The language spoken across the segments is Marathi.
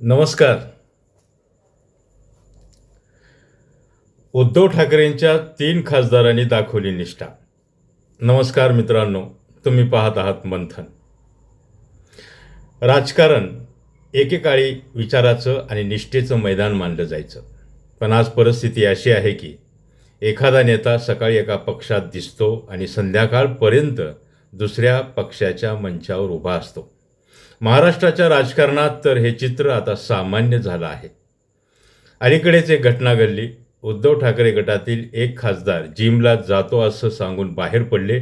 नमस्कार. उद्धव ठाकरेंच्या 3 खासदारांनी दाखवली निष्ठा. नमस्कार मित्रांनो, तुम्ही पाहत आहात मंथन. राजकारण एकेकाळी विचाराचं आणि निष्ठेचं मैदान मानलं जायचं. पण आज परिस्थिती अशी आहे की एखादा नेता सकाळी एका पक्षात दिसतो आणि संध्याकाळपर्यंत दुसऱ्या पक्षाच्या मंचावर उभा असतो. महाराष्ट्राच्या राजकारणात तर हे चित्र आता सामान्य झालं आहे. अलीकडेच एक घटना घडली. उद्धव ठाकरे गटातील एक खासदार जिमला जातो असं सांगून बाहेर पडले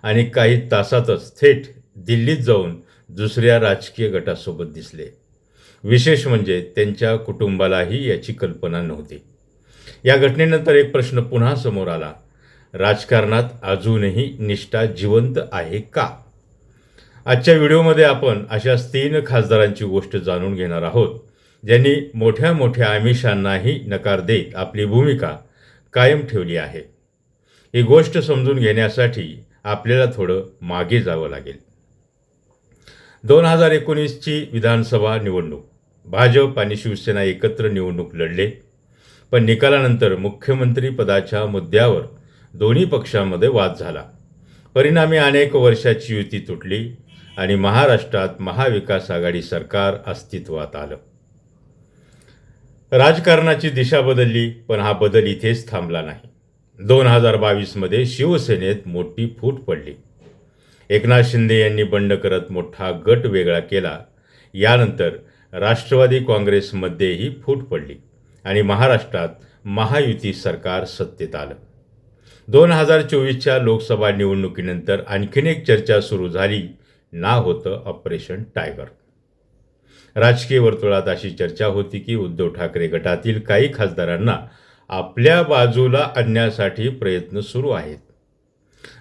आणि काही तासातच थेट दिल्लीत जाऊन दुसऱ्या राजकीय गटासोबत दिसले. विशेष म्हणजे त्यांच्या कुटुंबालाही याची कल्पना नव्हती. या घटनेनंतर एक प्रश्न पुन्हा समोर आला. राजकारणात अजूनही निष्ठा जिवंत आहे का? आजच्या व्हिडिओमध्ये आपण अशाच 3 खासदारांची गोष्ट जाणून घेणार आहोत, ज्यांनी मोठ्या मोठ्या आमिषांनाही नकार देत आपली भूमिका कायम ठेवली आहे. ही गोष्ट समजून घेण्यासाठी आपल्याला थोडं मागे जावं लागेल. 2019ची विधानसभा निवडणूक. भाजप आणि शिवसेना एकत्र निवडणूक लढले, पण निकालानंतर मुख्यमंत्री पदाच्या मुद्द्यावर दोन्ही पक्षांमध्ये वाद झाला. परिणामी अनेक वर्षाची युती तुटली आणि महाराष्ट्रात महाविकास आघाडी सरकार अस्तित्वात आलं. राजकारणाची दिशा बदलली, पण हा बदल इथेच थांबला नाही. 2022मध्ये शिवसेनेत मोठी फूट पडली. एकनाथ शिंदे यांनी बंड करत मोठा गट वेगळा केला. यानंतर राष्ट्रवादी काँग्रेसमध्येही फूट पडली आणि महाराष्ट्रात महायुती सरकार सत्तेत आलं. 2024च्या लोकसभा निवडणुकीनंतर आणखीन एक चर्चा सुरू झाली. नाव होतं ऑपरेशन टायगर. राजकीय वर्तुळात अशी चर्चा होती की उद्धव ठाकरे गटातील काही खासदारांना आपल्या बाजूला आणण्यासाठी प्रयत्न सुरू आहेत.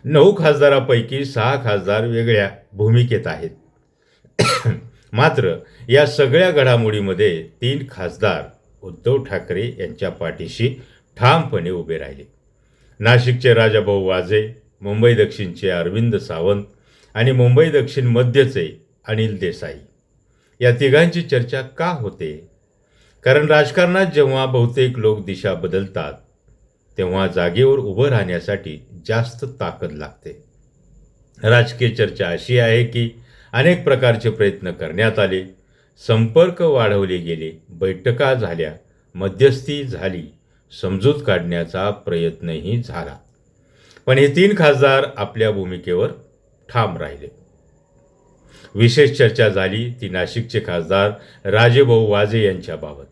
9 खासदारापैकी 6 खासदार वेगळ्या भूमिकेत आहेत. मात्र या सगळ्या घडामोडीमध्ये 3 खासदार उद्धव ठाकरे यांच्या पाठीशी ठामपणे उभे राहिले. नाशिकचे राजाभाऊ वाजे, मुंबई दक्षिणचे अरविंद सावंत आणि मुंबई दक्षिण मध्यचे अनिल देसाई. या तिघांची चर्चा का होते? कारण राजकारणात जेव्हा बहुतेक लोक दिशा बदलतात तेव्हा जागेवर उभं राहण्यासाठी जास्त ताकद लागते. राजकीय चर्चा अशी आहे की अनेक प्रकारचे प्रयत्न करण्यात आले, संपर्क वाढवले गेले, बैठका झाल्या, मध्यस्थी झाली, समजूत काढण्याचा प्रयत्नही झाला. पण हे 3 खासदार आपल्या भूमिकेवर ठाम राहिले. विशेष चर्चा झाली ती नाशिकचे खासदार राजेभाऊ वाजे यांच्याबाबत.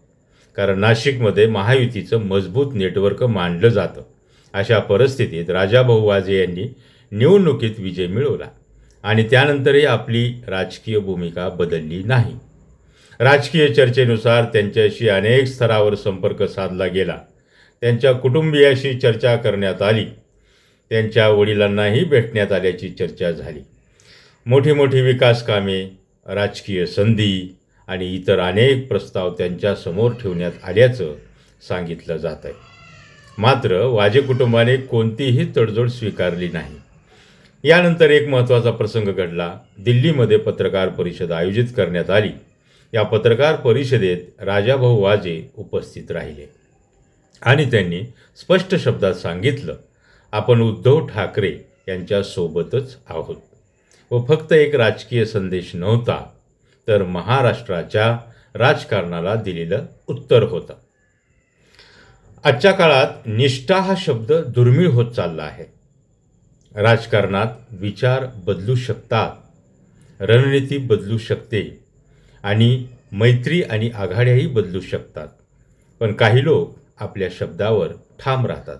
कारण नाशिकमध्ये महायुतीचं मजबूत नेटवर्क मानलं जातं. अशा परिस्थितीत राजाभाऊ वाजे यांनी निवडणुकीत विजय मिळवला आणि त्यानंतरही आपली राजकीय भूमिका बदलली नाही. राजकीय चर्चेनुसार त्यांच्याशी अनेक स्तरावर संपर्क साधला गेला. त्यांच्या कुटुंबियाशी चर्चा करण्यात आली. त्यांच्या वडिलांनाही भेटण्यात आल्याची चर्चा झाली. मोठी मोठी विकास कामे, राजकीय संधी आणि इतर अनेक प्रस्ताव त्यांच्यासमोर ठेवण्यात आल्याचं सांगितलं जात आहे. मात्र वाजे कुटुंबाने कोणतीही तडजोड स्वीकारली नाही. यानंतर एक महत्त्वाचा प्रसंग घडला. दिल्लीमध्ये पत्रकार परिषद आयोजित करण्यात आली. या पत्रकार परिषदेत राजाभाऊ वाजे उपस्थित राहिले आणि त्यांनी स्पष्ट शब्दात सांगितलं, आपण उद्धव ठाकरे यांच्यासोबतच आहोत. व फक्त एक राजकीय संदेश नव्हता, तर महाराष्ट्राच्या राजकारणाला दिलेलं उत्तर होतं. आजच्या काळात निष्ठा हा शब्द दुर्मिळ होत चालला आहे. राजकारणात विचार बदलू शकतात, रणनीती बदलू शकते आणि मैत्री आणि आघाड्याही बदलू शकतात. पण काही लोक आपल्या शब्दावर ठाम राहतात.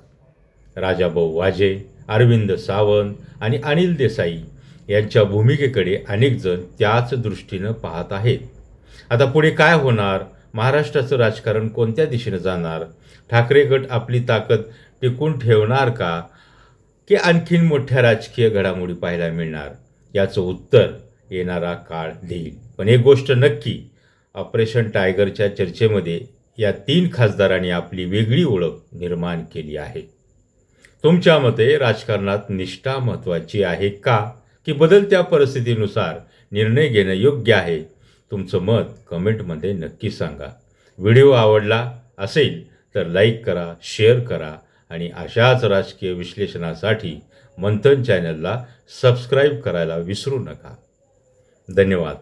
राजाभाऊ वाजे, अरविंद सावंत आणि अनिल देसाई यांच्या भूमिकेकडे अनेक जण त्याच दृष्टीनं पाहत आहेत. आता पुढे काय होणार? महाराष्ट्राचं राजकारण कोणत्या दिशेनं जाणार? ठाकरे गट आपली ताकद टिकून ठेवणार का, की आणखीन मोठ्या राजकीय घडामोडी पाहायला मिळणार? याचं उत्तर येणारा काळ देईल. पण एक गोष्ट नक्की, ऑपरेशन टायगरच्या चर्चेमध्ये या 3 खासदारांनी आपली वेगळी ओळख निर्माण केली आहे. तुमच्या मते राजकारणात निष्ठा महत्त्वाची आहे का, की बदलत्या परिस्थितीनुसार निर्णय घेणं योग्य आहे? तुमचं मत कमेंटमध्ये नक्की सांगा. व्हिडिओ आवडला असेल तर लाईक करा, शेअर करा आणि अशाच राजकीय विश्लेषणासाठी मंथन चॅनलला सबस्क्राईब करायला विसरू नका. धन्यवाद.